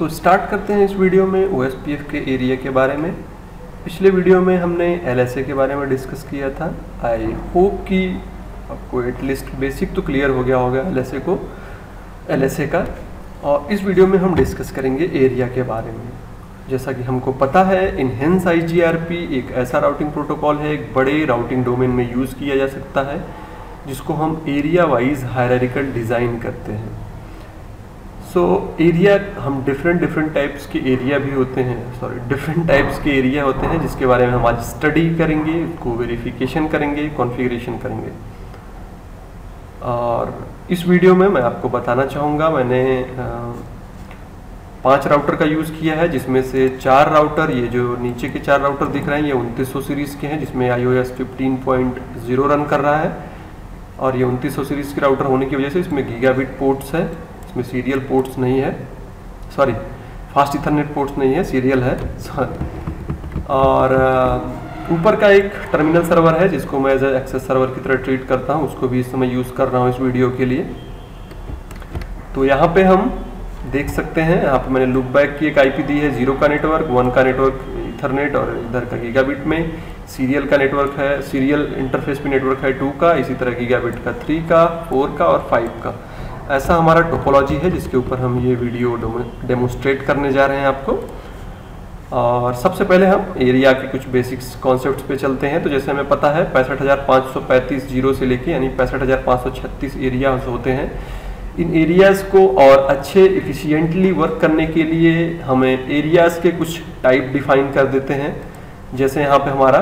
Start करते हैं इस वीडियो में OSPF के एरिया के बारे में। पिछले वीडियो में हमने LSA के बारे में डिस्कस किया था। आई होप कि आपको एटलीस्ट बेसिक तो क्लियर हो गया होगा LSA का। और इस वीडियो में हम डिस्कस करेंगे एरिया के बारे में। जैसा कि हमको पता है, इनहेंस IGRP एक ऐसा राउटिंग प्रोटोकॉल है, एक बड़े राउटिंग डोमेन में यूज़ किया जा सकता है, जिसको हम एरिया वाइज हायरार्किकल डिज़ाइन करते हैं। एरिया हम डिफरेंट टाइप्स के एरिया भी होते हैं, डिफरेंट टाइप्स के एरिया होते हैं, जिसके बारे में हम आज स्टडी करेंगे, उसको वेरिफिकेशन करेंगे, कॉन्फ़िगरेशन करेंगे। और इस वीडियो में मैं आपको बताना चाहूँगा, मैंने 5 राउटर का यूज़ किया है, जिसमें से 4 राउटर, ये जो नीचे के 4 राउटर दिख रहे हैं, ये 2900 सीरीज़ के हैं, जिसमें iOS 15.0 रन कर रहा है। और ये 2900 सीरीज़ के राउटर होने की वजह से इसमें गीगाबिट पोर्ट्स है, इसमें सीरियल पोर्ट्स नहीं है, फास्ट इथरनेट पोर्ट्स नहीं है, सीरियल है। और ऊपर का एक टर्मिनल सर्वर है, जिसको मैं एज एक्सेस सर्वर की तरह ट्रीट करता हूँ, उसको भी इस समय यूज़ कर रहा हूँ इस वीडियो के लिए। तो यहाँ पे हम देख सकते हैं, यहाँ पे मैंने लूप बैक की एक IP दी है, 0 का नेटवर्क, 1 का नेटवर्क इथरनेट, और इधर का गीगाबिट में सीरियल का नेटवर्क है, सीरियल इंटरफेस पे नेटवर्क है 2 का, इसी तरह गीगाबिट का 3 का, 4 का और 5 का। ऐसा हमारा टोपोलॉजी है, जिसके ऊपर हम ये वीडियो डेमोस्ट्रेट करने जा रहे हैं आपको। और सबसे पहले हम एरिया के कुछ बेसिक्स कॉन्सेप्ट्स पे चलते हैं। तो जैसे हमें पता है, 65,535 जीरो से लेके यानी 65,536 एरियाज होते हैं। इन एरियाज़ को और अच्छे इफ़िशियंटली वर्क करने के लिए हमें एरियाज़ के कुछ टाइप डिफाइन कर देते हैं। जैसे यहाँ पे हमारा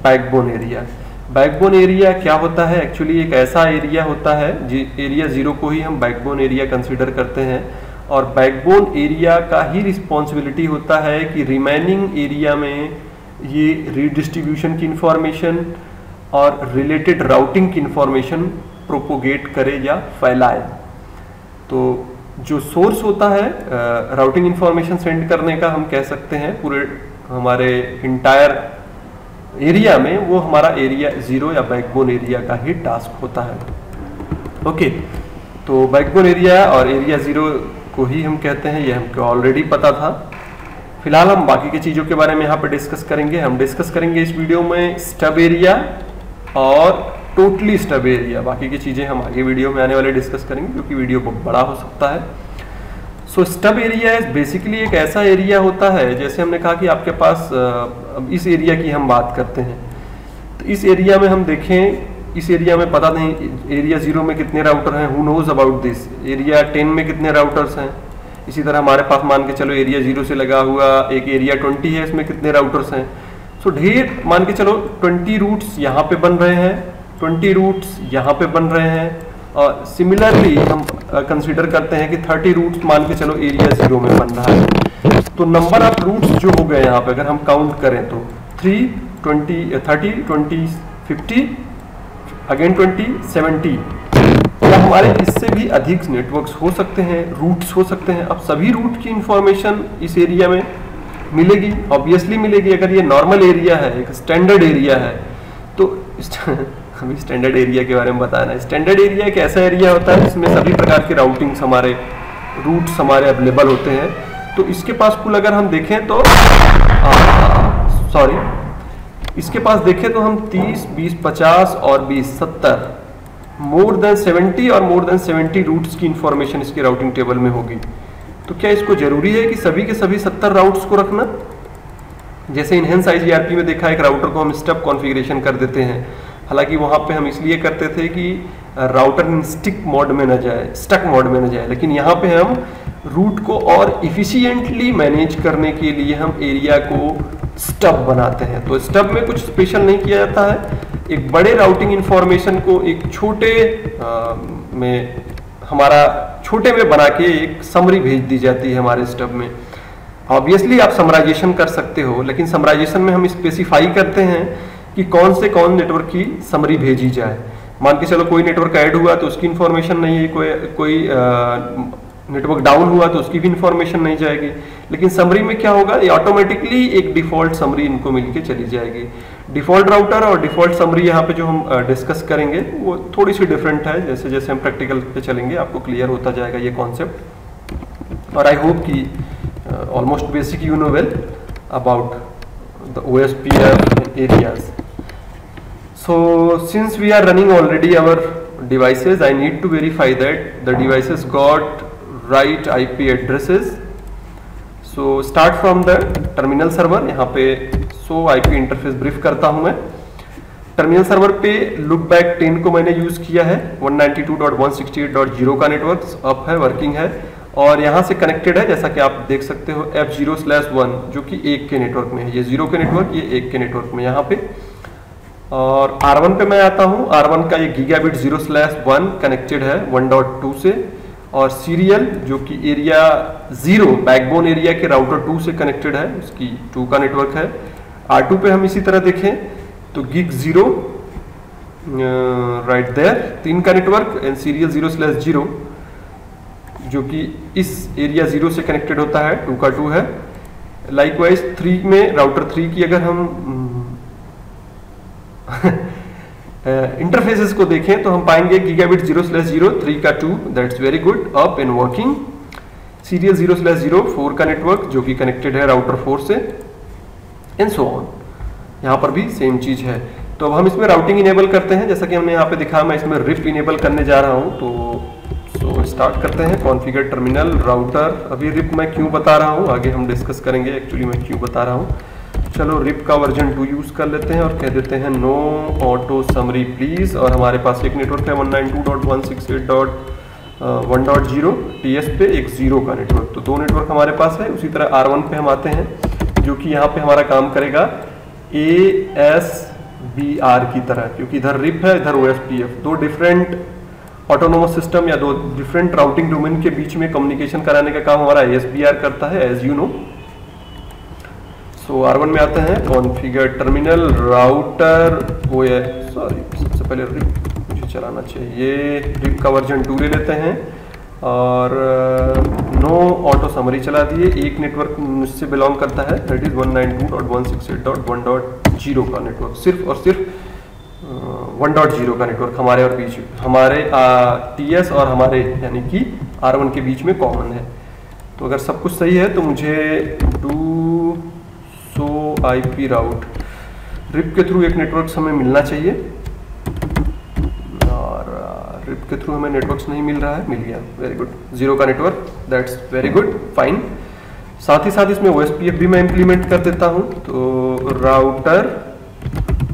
बैकबोन एरिया। बैकबोन एरिया क्या होता है? एक्चुअली एक ऐसा एरिया होता है, एरिया 0 को ही हम बैकबोन एरिया कंसीडर करते हैं, और बैकबोन एरिया का ही रिस्पॉन्सिबिलिटी होता है कि रिमेनिंग एरिया में ये रीडिस्ट्रीब्यूशन की इंफॉर्मेशन और रिलेटेड राउटिंग की इंफॉर्मेशन प्रोपोगेट करे या फैलाए। तो जो सोर्स होता है राउटिंग इंफॉर्मेशन सेंड करने का, हम कह सकते हैं पूरे हमारे इंटायर एरिया में, वो हमारा एरिया 0 या बैकबोन एरिया का ही टास्क होता है। ओके, तो बैकबोन एरिया और एरिया 0 को ही हम कहते हैं, ये हमको ऑलरेडी पता था। फिलहाल हम बाकी की चीज़ों के बारे में यहाँ पे डिस्कस करेंगे। हम डिस्कस करेंगे इस वीडियो में स्टब एरिया और टोटली स्टब एरिया। बाकी की चीज़ें हम आगे वीडियो में आने वाले डिस्कस करेंगे, क्योंकि वीडियो बहुत बड़ा हो सकता है। स्टब एरिया बेसिकली एक ऐसा एरिया होता है, जैसे हमने कहा कि आपके पास, अब इस एरिया की हम बात करते हैं, तो इस एरिया में हम देखें, इस एरिया में पता नहीं एरिया 0 में कितने राउटर हैं, who knows about this. Area 10 में कितने राउटर्स हैं। इसी तरह हमारे पास मान के चलो एरिया 0 से लगा हुआ एक एरिया 20 है, इसमें कितने राउटर्स हैं। ढेर मान के चलो 20 रूट्स यहाँ पे बन रहे हैं, 20 रूट्स यहाँ पे बन रहे हैं, और सिमिलरली हम कंसीडर करते हैं कि 30 रूट्स मान के चलो एरिया 0 में बन रहा है। तो नंबर ऑफ रूट्स जो हो गए यहाँ पे, अगर हम काउंट करें तो 3, 20, 30, 20, 50, अगेन 20, 70, या हमारे इससे भी अधिक नेटवर्क्स हो सकते हैं, रूट्स हो सकते हैं। अब सभी रूट की इंफॉर्मेशन इस एरिया में मिलेगी, ऑब्वियसली मिलेगी। अगर ये नॉर्मल एरिया है, एक स्टैंडर्ड एरिया है, तो अभी स्टैंडर्ड एरिया के बारे में बताना है। स्टैंडर्ड एरिया एक ऐसा एरिया होता है जिसमें सभी प्रकार के राउटिंग्स हमारे, रूट्स हमारे अवेलेबल होते हैं। तो इसके पास कुल अगर हम देखें तो इसके पास देखें तो हम 30, 20, 50 और 20, 70, मोर देन 70 और मोर देन 70 रूट्स की इंफॉर्मेशन इसकी राउटिंग टेबल में होगी। तो क्या इसको जरूरी है कि सभी के सभी 70 राउट्स को रखना? जैसे इनहेंस IGRP में देखा, एक राउटर को हम स्टब कॉन्फ़िगरेशन कर देते हैं। हालांकि वहाँ पे हम इसलिए करते थे कि राउटर स्टक मोड में न जाए, लेकिन यहाँ पे हम रूट को और इफिशिएंटली मैनेज करने के लिए हम एरिया को स्टब बनाते हैं। तो स्टब में कुछ स्पेशल नहीं किया जाता है। एक बड़े राउटिंग इंफॉर्मेशन को एक छोटे में बना के एक समरी भेज दी जाती है हमारे स्टब में। ऑब्वियसली आप समराइजेशन कर सकते हो, लेकिन समराइजेशन में हम स्पेसिफाई करते हैं कि कौन नेटवर्क की समरी भेजी जाए। मान के चलो कोई नेटवर्क ऐड हुआ तो उसकी इंफॉर्मेशन नहीं है, कोई नेटवर्क डाउन हुआ तो उसकी भी इंफॉर्मेशन नहीं जाएगी। लेकिन समरी में क्या होगा, ये ऑटोमेटिकली एक डिफॉल्ट समरी इनको मिलके चली जाएगी। डिफॉल्ट राउटर और डिफॉल्ट समरी यहाँ पे जो हम डिस्कस करेंगे वो थोड़ी सी डिफरेंट है। जैसे जैसे हम प्रैक्टिकल पे चलेंगे आपको क्लियर होता जाएगा ये कॉन्सेप्ट। और आई होप कि almost basic you know well about the OSPF areas. So since we are running already our devices, I need to verify that the devices got right IP addresses. So start from the terminal server. यहाँ पे show IP interface brief करता हूँ मैं। Terminal server पे look back 10 को मैंने use किया है। 192.168.0 का नेटवर्क अप है, वर्किंग है और यहाँ से कनेक्टेड है जैसा कि आप देख सकते हो F0/1 जो कि 1 के नेटवर्क में है। ये 0 के नेटवर्क, ये 1 के नेटवर्क में यहाँ पे। और R1 पे मैं आता हूँ। R1 का ये गीगाबिट 0/1 कनेक्टेड है 1.2 से और सीरियल जो कि एरिया 0 बैकबोन एरिया के राउटर 2 से कनेक्टेड है, उसकी 2 का नेटवर्क है। R2 पे हम इसी तरह देखें तो गिग 0 राइट देयर 3 का नेटवर्क एंड सीरियल 0/0 जो कि इस एरिया 0 से कनेक्टेड होता है, 2 का 2 है। लाइकवाइज 3 में राउटर 3 की अगर हम इंटरफेसेस को देखें तो हम पाएंगे गीगाबिट 0/0 3 का 2 that's very good up and working. Serial 0/0 4 का नेटवर्क जो कि कनेक्टेड है राउटर 4 से एंड सो ऑन। यहाँ पर भी सेम चीज है। तो अब हम इसमें राउटिंग इनेबल करते हैं जैसा कि हमने यहाँ पे दिखा। मैं इसमें रिप इनेबल करने जा रहा हूँ। तो स्टार्ट करते हैं कॉन्फ़िगर टर्मिनल राउटर। अभी रिप मैं क्यों बता रहा हूँ आगे हम डिस्कस करेंगे एक्चुअली मैं क्यों बता रहा हूँ। चलो रिप का वर्जन 2 यूज कर लेते हैं और कह देते हैं नो ऑटो समरी प्लीज। और हमारे पास एक नेटवर्क है 192.168.1.0 TS पे, एक 0 का नेटवर्क। तो 2 नेटवर्क हमारे पास है। उसी तरह R1 पे हम आते हैं जो कि यहाँ पे हमारा काम करेगा ASBR की तरह, क्योंकि इधर रिप है इधर OSPF। 2 डिफरेंट ऑटोनोमस सिस्टम या 2 डिफरेंट राउटिंग डोमेन के बीच में कम्युनिकेशन कराने का काम हमारा ASBR करता है as you know. So R1 में आते हैं कॉन्फ़िगर टर्मिनल राउटर सॉरी सबसे पहले रिप मुझे चलाना चाहिए। रिप का वर्जन 2 ले लेते हैं और नो ऑटो समरी चला दिए। एक नेटवर्क मुझसे बिलोंग करता है दैट इज 192.168.1.0 का नेटवर्क, सिर्फ और सिर्फ 1.0 का नेटवर्क हमारे और बीच हमारे TS और हमारे यानी कि R1 के बीच में कॉमन है। तो अगर सब कुछ सही है तो मुझे do so IP route RIP के थ्रू एक नेटवर्क हमें मिलना चाहिए और रिप के थ्रू हमें नेटवर्क्स नहीं मिल रहा है, मिल गया, वेरी गुड। 0 का network that's very good fine. साथ ही साथ इसमें OSPF भी मैं इंप्लीमेंट कर देता हूं। तो router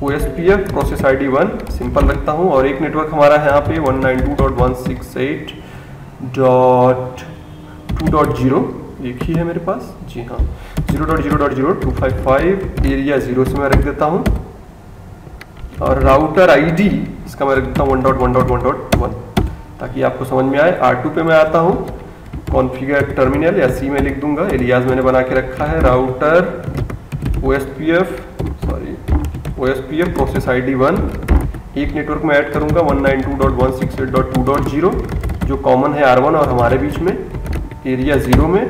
OSPF process ID 1 simple रखता हूं और एक नेटवर्क हमारा है यहाँ पे 192.168.2.0 एक ही है मेरे पास, जी हाँ 0.0.0 एरिया 0 से मैं रख देता हूं और राउटर ID इसका मैं रख देता हूँ 1.1.1.1 ताकि आपको समझ में आए। R2 पे मैं आता हूँ कॉन्फ़िगर टर्मिनल या C में लिख दूंगा, एलियास मैंने बना के रखा है। राउटर OSPF प्रोसेस ID 1 एक नेटवर्क में ऐड करूंगा 192.168.2.0 जो कॉमन है R1 और हमारे बीच में एरिया 0 में।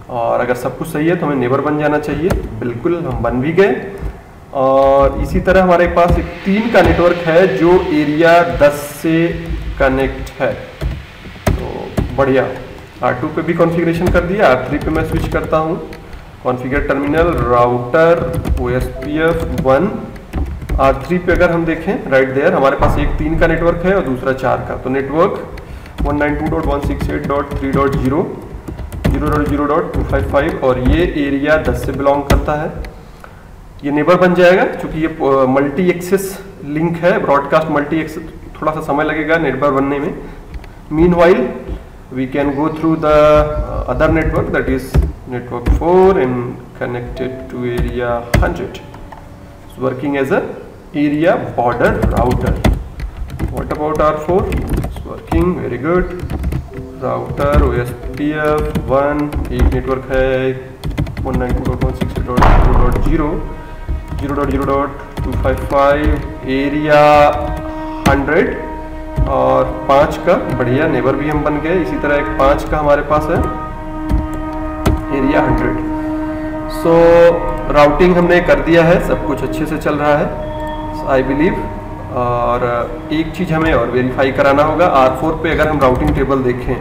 और अगर सब कुछ सही है तो हमें नेबर बन जाना चाहिए, बिल्कुल हम बन भी गए। और इसी तरह हमारे पास एक 3 का नेटवर्क है जो एरिया 10 से कनेक्ट है। तो बढ़िया, R2 पे भी कॉन्फ़िगरेशन कर दिया। R3 पे मैं स्विच करता हूँ configure terminal router OSPF 1। R3 पे अगर हम देखें राइट देयर हमारे पास एक 3 का नेटवर्क है और दूसरा 4 का। तो नेटवर्क 192.168.3.0 0.0.255 और ये एरिया 10 से बिलोंग करता है। ये नेबर बन जाएगा क्योंकि ये मल्टी एक्सेस लिंक है, ब्रॉडकास्ट मल्टी एक्सेस, थोड़ा सा समय लगेगा नेबर बनने में। Meanwhile we can go through the other network that is network 4 and connected to area 100 working as a area border router. What about R4? It's working very good. Router OSPF 1 एक network है 192.168.0 0.0.255 area 100 और 5 का बढ़िया neighbour भी हम बन गए। इसी तरह एक 5 का हमारे पास है एरिया 100। सो राउटिंग हमने कर दिया है, सब कुछ अच्छे से चल रहा है आई बिलीव। और एक चीज हमें और वेरीफाई कराना होगा। R4 पे अगर हम राउटिंग टेबल देखें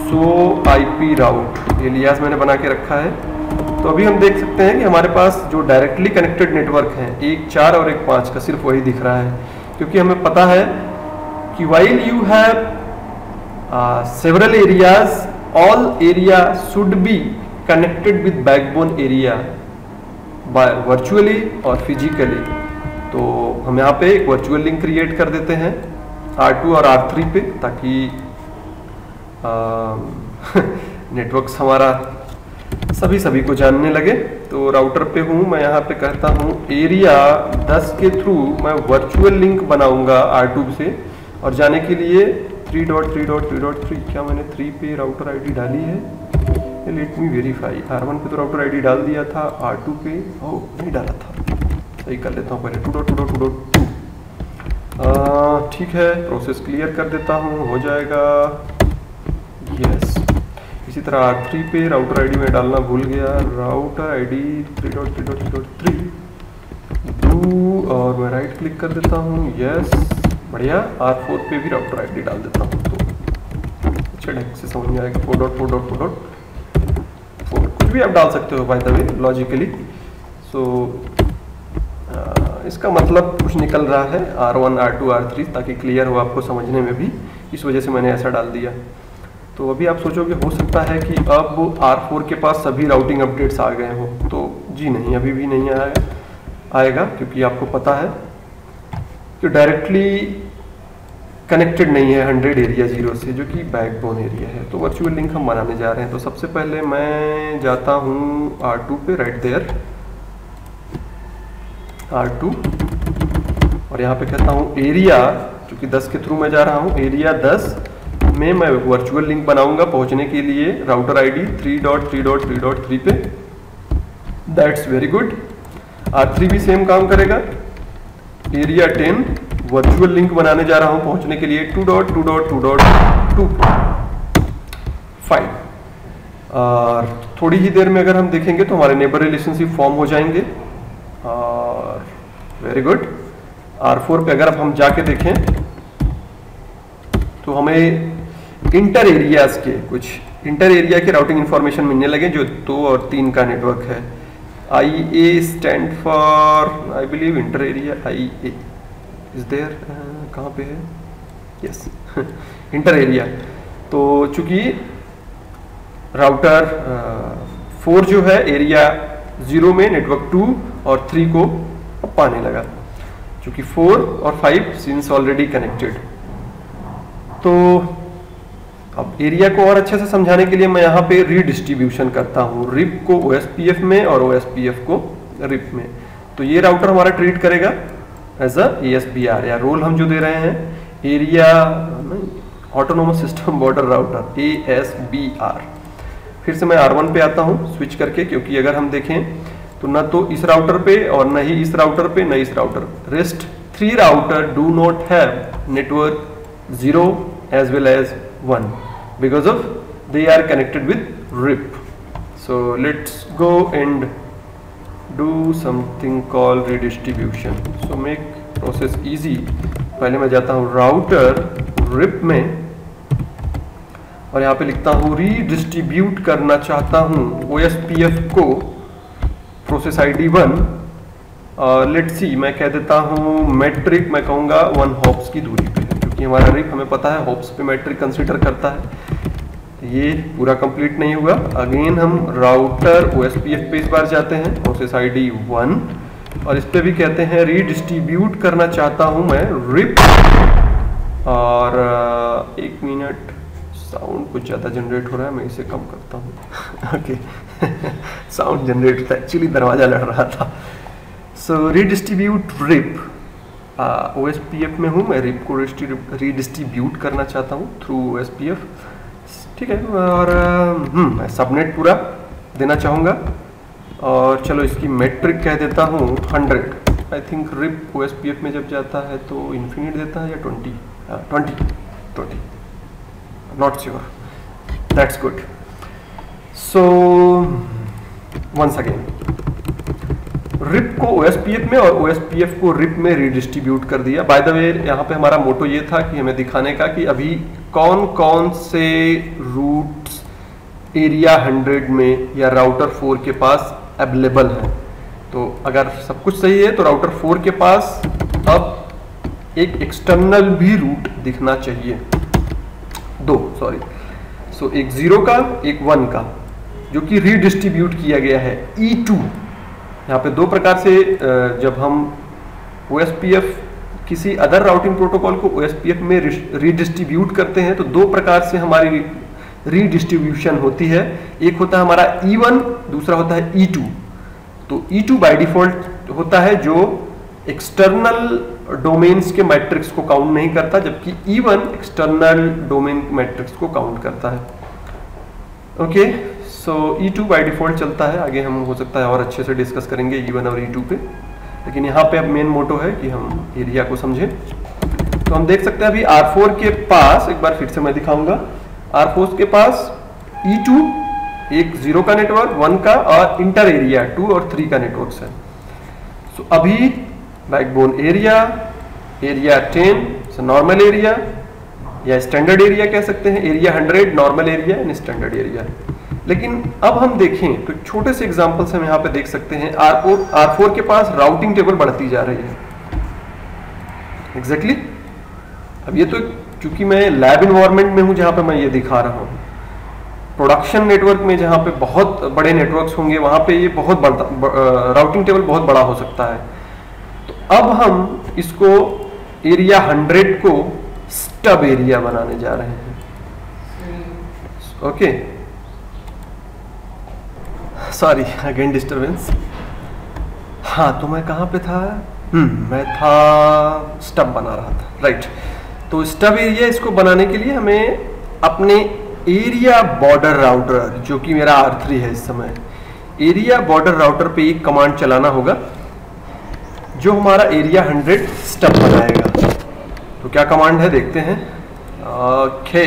शो आईपी राउट, ये लियाज मैंने बना के रखा है। तो अभी हम देख सकते हैं कि हमारे पास जो डायरेक्टली कनेक्टेड नेटवर्क हैं, एक 4 और एक 5 का सिर्फ वही दिख रहा है, क्योंकि हमें पता है कि while you have several areas, all area should be connected with backbone area by virtually और physically। तो हम यहाँ पे एक वर्चुअल लिंक क्रिएट कर देते हैं R2 और R3 पे, ताकि नेटवर्क्स हमारा सभी को जानने लगे। तो राउटर पे हूँ मैं, यहाँ पे कहता हूँ एरिया 10 के थ्रू मैं वर्चुअल लिंक बनाऊंगा R2 से, और जाने के लिए 3.3.3.3, क्या मैंने 3 पे राउटर आईडी डाली है? Let me verify. R1 पे तो राउटर आईडी डाल दिया था, R2 पे नहीं डाला था, सही कर लेता हूँ पहले 2.2.2.2। ठीक है, प्रोसेस क्लियर कर देता हूँ, हो जाएगा। यस, इसी तरह R3 पे राउटर आईडी में डालना भूल गया, राउटर आईडी 3.3.3.3 डू, और मैं राइट क्लिक कर देता हूँ। यस, बढ़िया। R4 पे भी राउटर आईडी डाल देता हूँ, तो चढ़ से समझ में आएगा। 4.4.4.4 कुछ भी आप डाल सकते हो बाय द वे, लॉजिकली। सो इसका मतलब कुछ निकल रहा है R1 R2 R3, ताकि क्लियर हो आपको समझने में भी, इस वजह से मैंने ऐसा डाल दिया। तो अभी आप सोचोगे हो सकता है कि अब R4 के पास सभी राउटिंग अपडेट्स आ गए हों, तो जी नहीं, अभी भी नहीं आएगा, क्योंकि आपको पता है कि डायरेक्टली कनेक्टेड नहीं है 100 एरिया 0 से, जो कि बैकबोन एरिया है। तो वर्चुअल लिंक हम बनाने जा रहे हैं। तो सबसे पहले मैं जाता हूँ R2 पे, राइट देयर R2, और यहाँ पे कहता हूँ एरिया, चूंकि 10 के थ्रू मैं जा रहा हूँ, एरिया 10 में मैं वर्चुअल लिंक बनाऊंगा पहुंचने के लिए राउटर आईडी 3.3.3.3 पे। That's very good. R3 भी सेम काम करेगा। एरिया 10 वर्चुअल लिंक बनाने जा रहा हूं पहुंचने के लिए 2.2.2.2.5। और थोड़ी ही देर में अगर हम देखेंगे तो हमारे नेबर रिलेशनशिप फॉर्म हो जाएंगे। और वेरी गुड। R4 पे अगर हम जाके देखें तो हमें इंटर एरियाज के कुछ इंटर एरिया के राउटिंग इंफॉर्मेशन मिलने लगे, जो 2 और 3 का नेटवर्क है। IA stand for, I believe, inter area. IA is there, कहाँ पे है? Yes, inter area. तो चूंकि राउटर 4 जो है एरिया 0 में नेटवर्क 2 और 3 को पाने लगा, चूंकि 4 और 5 सिंस ऑलरेडी कनेक्टेड। तो अब एरिया को और अच्छे से समझाने के लिए मैं यहाँ पे रीडिस्ट्रीब्यूशन करता हूँ, रिप को OSPF में और OSPF को रिप में। तो ये राउटर हमारा ट्रीट करेगा एज अ ASBR, या रोल हम जो दे रहे हैं area autonomous system border router, ASBR। फिर से मैं R1 पे आता हूँ स्विच करके, क्योंकि अगर हम देखें तो ना तो इस राउटर पे और न ही इस राउटर पे, न इस router, rest 3 router do not have network 0 as well as 1 because of they are connected with RIP. So let's go and do something called redistribution. So make process easy. पहले मैं जाता हूँ राउटर RIP में और यहाँ पे लिखता हूँ रीडिस्ट्रीब्यूट करना चाहता हूँ OSPF को प्रोसेस ID 1। लेट्स सी, मैं कह देता हूँ मैट्रिक, मैं कहूँगा 1 हॉप्स की दूरी पे, क्योंकि हमारा रिप हमें पता है हॉप्स पे मैट्रिक कंसीडर करता है। ये पूरा कंप्लीट नहीं हुआ। अगेन हम राउटर OSPF पे इस बार जाते हैं, प्रोसेस ID 1, और इस पे भी कहते हैं रीडिस्ट्रीब्यूट करना चाहता हूँ मैं रिप। और 1 मिनट, साउंड कुछ ज़्यादा जनरेट हो रहा है, मैं इसे कम करता हूँ। ओके, साउंड जनरेट होता है, एक्चुअली दरवाजा लड़ रहा था। सो रीडिस्ट्रीब्यूट रिप, OSPF में हूँ मैं, रिप को रीडिस्ट्रीब्यूट करना चाहता हूँ थ्रू OSPF, ठीक है। और मैं सबनेट पूरा देना चाहूँगा, और चलो इसकी मैट्रिक कह देता हूँ 100। आई थिंक रिप OSPF में जब जाता है तो इन्फिनिट देता है या 20, not sure, that's good. So once again RIP को OSPF में और OSPF को रिप में रीडिस्ट्रीब्यूट कर दिया। बाय द वे यहाँ पे हमारा मोटो ये था कि हमें दिखाने का कि अभी कौन कौन से रूट एरिया 100 में या राउटर 4 के पास अवेलेबल है। तो अगर सब कुछ सही है तो राउटर 4 के पास अब एक एक्सटर्नल भी रूट दिखना चाहिए, सो एक 0 का एक 1 का, जो कि रीडिस्ट्रीब्यूट किया गया है E2। यहाँ पे दो प्रकार से जब हम OSPF किसी अदर राउटिंग प्रोटोकॉल को OSPF में रीडिस्ट्रीब्यूट करते हैं तो दो प्रकार से हमारी रीडिस्ट्रीब्यूशन होती है। एक होता है हमारा E1, दूसरा होता है E2। तो E2 बाय डिफॉल्ट होता है जो एक्सटर्नल डोमेन्स के मैट्रिक्स को काउंट नहीं करता, जबकि E1 एक्सटर्नल डोमेन मैट्रिक्स को काउंट करता है। Okay, so E2 by default चलता है। आगे हम हो सकता है और अच्छे से डिस्कस करेंगे E1 और E2 पे, लेकिन यहाँ पे अब मेन मोटो है कि हम एरिया को समझें। तो हम देख सकते हैं अभी R4 के पास, एक बार फिर से मैं दिखाऊंगा, R4 के पास E2 एक 0 का नेटवर्क, 1 का और इंटर एरिया 2 और 3 का नेटवर्क है। सो अभी बैकबोन एरिया 10 नॉर्मल एरिया या स्टैंडर्ड एरिया कह सकते हैं, area 100 normal area and standard area. लेकिन अब हम देखें तो छोटे से एग्जांपल से हम यहाँ पे देख सकते हैं R4 के पास राउटिंग टेबल बढ़ती जा रही है। एग्जैक्टली अब ये तो चूंकि मैं लैब इन्वायरमेंट में हूँ जहाँ पे मैं ये दिखा रहा हूँ, प्रोडक्शन नेटवर्क में जहाँ पे बहुत बड़े नेटवर्क्स होंगे वहाँ पे ये बहुत बड़ा राउटिंग टेबल बहुत बड़ा हो सकता है। तो अब हम इसको एरिया 100 को स्टब एरिया बनाने जा रहे हैं। Okay, sorry again disturbance. हाँ, तो मैं कहाँ पे था? मैं था स्टब बना रहा था, राइट। तो स्टब एरिया इसको बनाने के लिए हमें अपने एरिया बॉर्डर राउटर, जो कि मेरा R3 है इस समय, एरिया बॉर्डर राउटर पे एक कमांड चलाना होगा जो हमारा एरिया 100 स्टब बनाएगा। तो क्या कमांड है देखते हैं। ओके,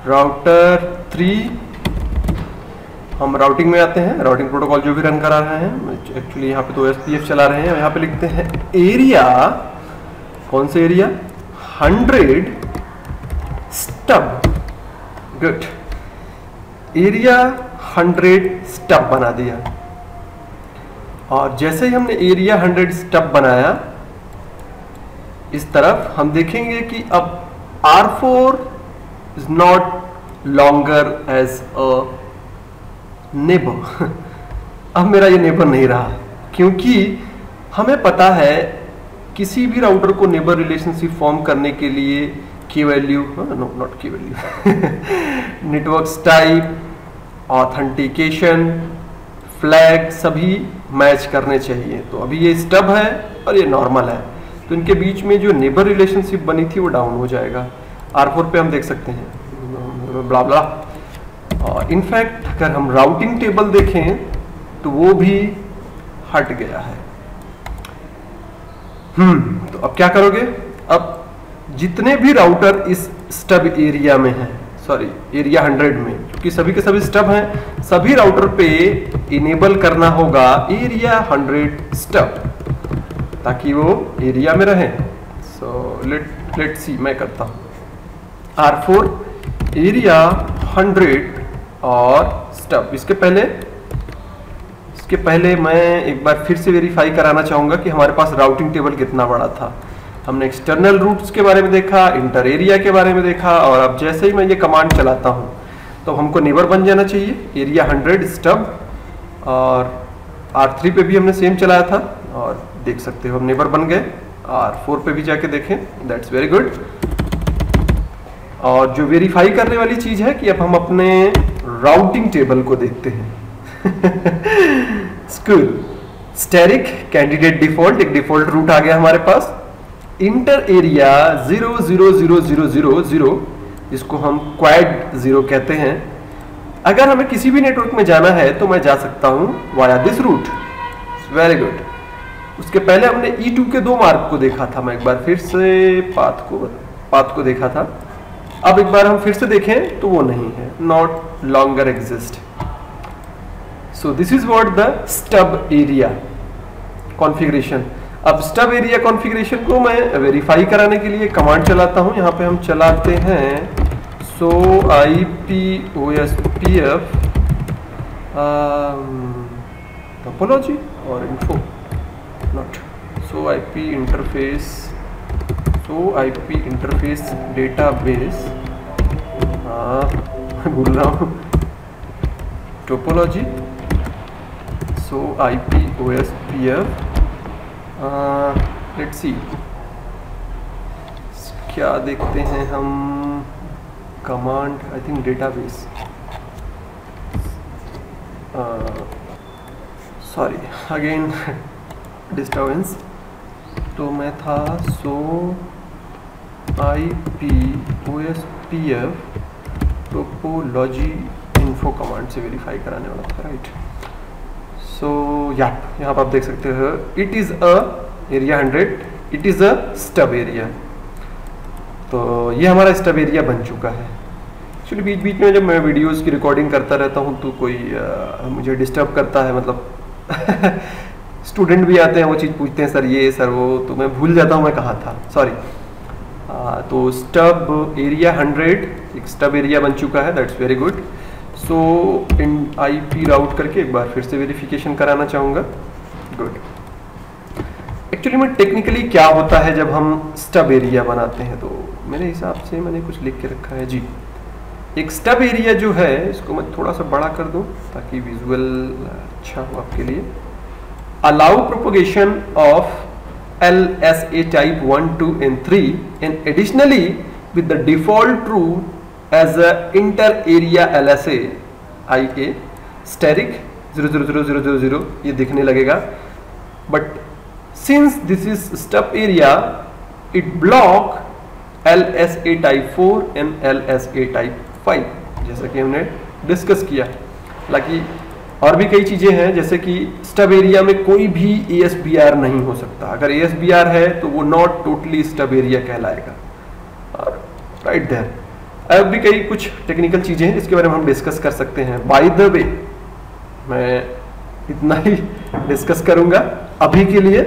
राउटर 3, हम राउटिंग में आते हैं, राउटिंग प्रोटोकॉल जो भी रन करा रहे हैं, एक्चुअली यहाँ पे तो OSPF चला रहे हैं। यहाँ पे लिखते हैं एरिया, कौन से area? 100 stub. Good, area 100 stub बना दिया। और जैसे ही हमने एरिया 100 स्टब बनाया, इस तरफ हम देखेंगे कि अब R4 is not longer as a neighbour. अब मेरा ये नेबर नहीं रहा, क्योंकि हमें पता है किसी भी राउटर को नेबर रिलेशनशिप फॉर्म करने के लिए की वैल्यू, नॉट की value, network type, authentication, flag सभी मैच करने चाहिए। तो अभी ये स्टब है और ये नॉर्मल है, तो इनके बीच में जो नेबर रिलेशनशिप बनी थी वो डाउन हो जाएगा। R4 पे हम देख सकते हैं ब्ला ब्ला। और इनफैक्ट अगर हम राउटिंग टेबल देखें तो वो भी हट गया है। तो अब क्या करोगे? अब जितने भी राउटर इस स्टब एरिया में हैं, सॉरी एरिया 100 में, क्योंकि सभी के सभी स्टब हैं, सभी राउटर पे इनेबल करना होगा एरिया 100 स्टब, ताकि वो एरिया में रहे। सो लेट्स सी, मैं करता हूँ R4 एरिया 100 और स्टब। इसके पहले मैं एक बार फिर से वेरीफाई कराना चाहूंगा कि हमारे पास राउटिंग टेबल कितना बड़ा था। हमने एक्सटर्नल रूट्स के बारे में देखा, इंटर एरिया के बारे में देखा, और अब जैसे ही मैं ये कमांड चलाता हूँ तो हमको नेबर बन जाना चाहिए एरिया 100 स्टब। और R3 पे भी हमने सेम चलाया था और देख सकते हो हम नेबर बन गए। R4 पे भी जाके देखें, दैट्स वेरी गुड। और जो वेरीफाई करने वाली चीज है कि अब हम अपने राउटिंग टेबल को देखते हैं। स्कूल स्टैटिक कैंडिडेट डिफॉल्ट, एक डिफॉल्ट रूट आ गया हमारे पास। इंटर एरिया 00000, जिसको हम क्वाड 0 कहते हैं। अगर हमें किसी भी नेटवर्क में जाना है तो मैं जा सकता हूं via this route. Very good. उसके पहले हमने E2 के 2 मार्ग को देखा था, मैं एक बार फिर से पाथ को देखा था। अब एक बार हम फिर से देखें तो वो नहीं है, not longer exist. So this is what the stub area configuration. अब स्टब एरिया कॉन्फ़िगरेशन को मैं वेरीफाई कराने के लिए कमांड चलाता हूं। यहाँ पे हम चलाते हैं So IPOSPF topology or info, not. So IP interface database, भूल रहा हूँ, topology. So IPOSPF, let's see क्या देखते हैं हम. Command I think database, sorry again disturbance. तो मैं था सो IPOSPF टोपोलॉजी इन्फो कमांड से वेरीफाई कराने वाला था, राइट. सो यहाँ पर आप देख सकते हो it is a area 100, it is a stub area. तो ये हमारा स्टब एरिया बन चुका है. एक्चुअली बीच बीच में जब मैं वीडियोस की रिकॉर्डिंग करता रहता हूँ तो कोई मुझे डिस्टर्ब करता है, मतलब स्टूडेंट भी आते हैं, वो चीज़ पूछते हैं सर ये सर वो, तो मैं भूल जाता हूँ मैं कहाँ था, सॉरी. तो स्टब एरिया 100 एक स्टब एरिया बन चुका है, that's very good. So in IP राउट करके एक बार फिर से वेरिफिकेशन कराना चाहूँगा. गुड. एक्चुअली में टेक्निकली क्या होता है जब हम स्टब एरिया बनाते हैं, तो मेरे हिसाब से मैंने कुछ लिख के रखा है जी. एक स्टब एरिया जो है इसको मैं थोड़ा सा बड़ा कर दूं ताकि विजुअल अच्छा हो आपके लिए. Allow propagation of LSA type 1, 2 and 3 and additionally with the default true as a inter area LSA IA steric 00000 ये दिखने लगेगा. But since this is stub area it block LSA type 4 and LSA type 5 जैसा कि हमने discuss किया. हालांकि और भी कई चीजें हैं जैसे कि स्टब एरिया में कोई भी ASBR नहीं हो सकता. अगर ASBR है तो वो नॉट टोटली स्टब एरिया कहलाएगा. और राइट देयर अब भी कई कुछ टेक्निकल चीजें हैं जिसके बारे में हम डिस्कस कर सकते हैं. बाय द वे मैं इतना ही डिस्कस करूंगा अभी के लिए.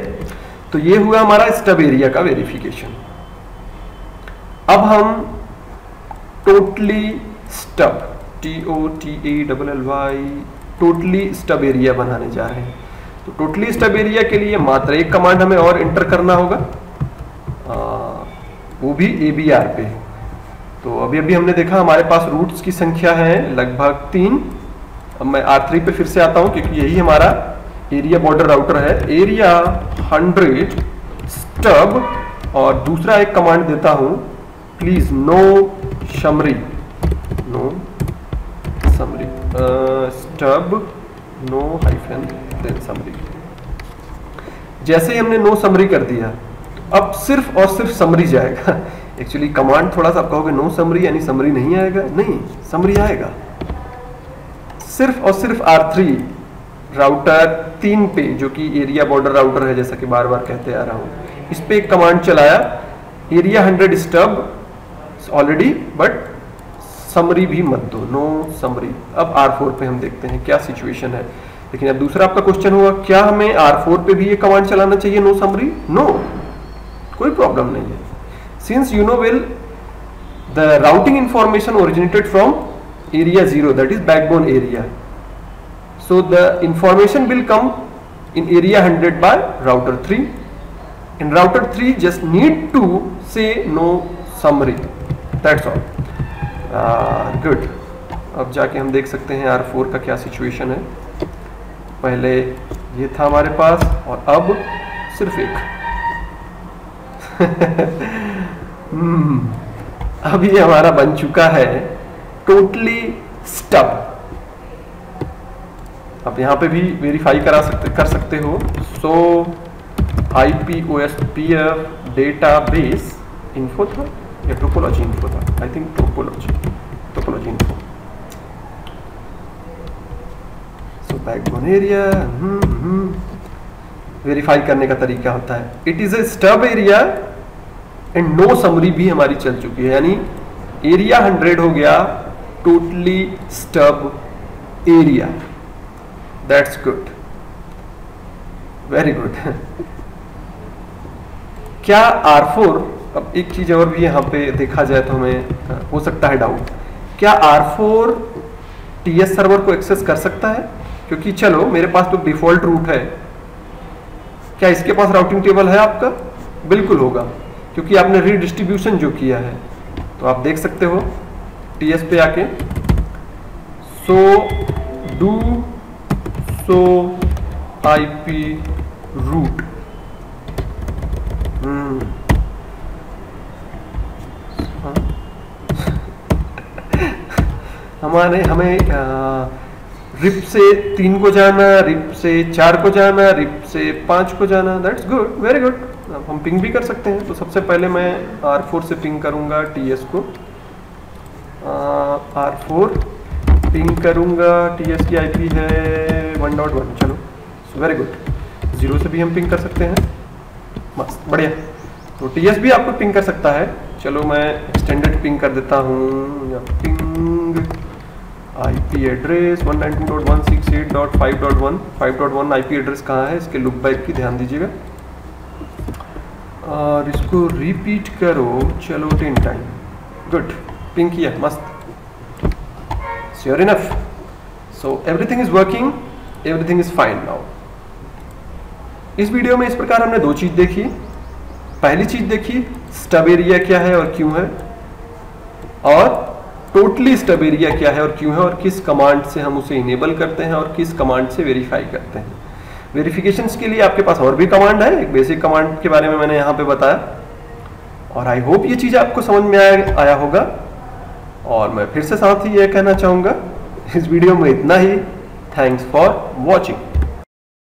तो ये हुआ हमारा स्टब एरिया का वेरिफिकेशन. अब हम totally stub TOTALLY totally stub area बनाने जा रहे हैं. तो टोटली स्टब एरिया के लिए मात्र एक कमांड हमें और इंटर करना होगा, वो भी ABR पे. तो अभी हमने देखा हमारे पास रूट्स की संख्या है लगभग 3. अब मैं R3 पे फिर से आता हूं क्योंकि यही हमारा एरिया बॉर्डर राउटर है. एरिया 100 स्टब और दूसरा एक कमांड देता हूं please no summary stub no hyphen then summary. जैसे ही हमने नो समरी कर दिया अब सिर्फ और सिर्फ समरी जाएगा. एक्चुअली कमांड थोड़ा सा आप कहोगे नो समरी यानी समरी नहीं आएगा, नहीं समरी आएगा. सिर्फ और सिर्फ R3 राउटर 3 पे जो कि एरिया बॉर्डर राउटर है जैसा कि बार बार कहते आ रहा हूं, इस पे एक कमांड चलाया area 100 stub already, but summary भी मत दो, नो समरी. अब R4 पे हम देखते हैं क्या सिचुएशन है. लेकिन अब दूसरा आपका क्वेश्चन होगा क्या हमें R4 पे भी ये कमांड चलाना चाहिए नो समरी? नो, कोई प्रॉब्लम नहीं है. Since you know well the routing information originated from area 0, that is backbone area. So the information will come in area 100 by router 3. In router 3 just need to say no summary, that's all. Good. अब जाके हम देख सकते हैं R4 का क्या situation है. पहले ये था हमारे पास और अब सिर्फ एक. अब ये हमारा बन चुका है टोटली स्टब. अब यहाँ पे भी वेरीफाई कर सकते हो. सो IPOSPF डेटाबेस इन्फो था या टोपोलॉजी इन्फो था, I think topology info. So backbone area verify करने का तरीका होता है it is a stub area and no summary भी हमारी चल चुकी है, यानी एरिया 100 हो गया totally stub area. That's good, very good. क्या R4, अब एक चीज और भी यहाँ पे देखा जाए तो हमें हो सकता है डाउट, क्या R4 TS सर्वर को एक्सेस कर सकता है? क्योंकि चलो मेरे पास तो डिफॉल्ट रूट है, क्या इसके पास राउटिंग टेबल है आपका? बिल्कुल होगा, क्योंकि आपने रीडिस्ट्रीब्यूशन जो किया है। तो आप देख सकते हो TS पे आके so do so IP route, हमें रिप से 3 को जाना, रिप से 4 को जाना, रिप से 5 को जाना। That's good, very good. हम पिंग भी कर सकते हैं। तो सबसे पहले मैं R4 से पिंग करूंगा TS को, R4 पिंग करूंगा, TS की IP है 1.1। चलो वेरी गुड। 0 से भी हम पिंग कर सकते हैं, मस्त बढ़िया। तो TS भी आपको पिंग कर सकता है। चलो मैं एक्सटेंडेड पिंग कर देता हूँ, या ping IP address 192.168.5.1। 5.1 IP address कहाँ है, इसके लुक बैक की ध्यान दीजिएगा और इसको रिपीट करो। चलो 10 टाइम, गुड, पिंग किया, मस्त, sure enough. So everything is working, everything is fine now. इस वीडियो में इस प्रकार हमने 2 चीज देखी। पहली चीज देखी स्टब एरिया क्या है और क्यों है, और टोटली स्टब एरिया क्या है और क्यों है, और किस कमांड से हम उसे इनेबल करते हैं और किस कमांड से वेरीफाई करते हैं। वेरिफिकेशंस के लिए आपके पास और भी कमांड है, एक बेसिक कमांड के बारे में मैंने यहाँ पे बताया, और आई होप ये चीज़ आपको समझ में आया होगा। और मैं फिर से साथ ही ये कहना चाहूँगा, इस वीडियो में इतना ही। Thanks for watching.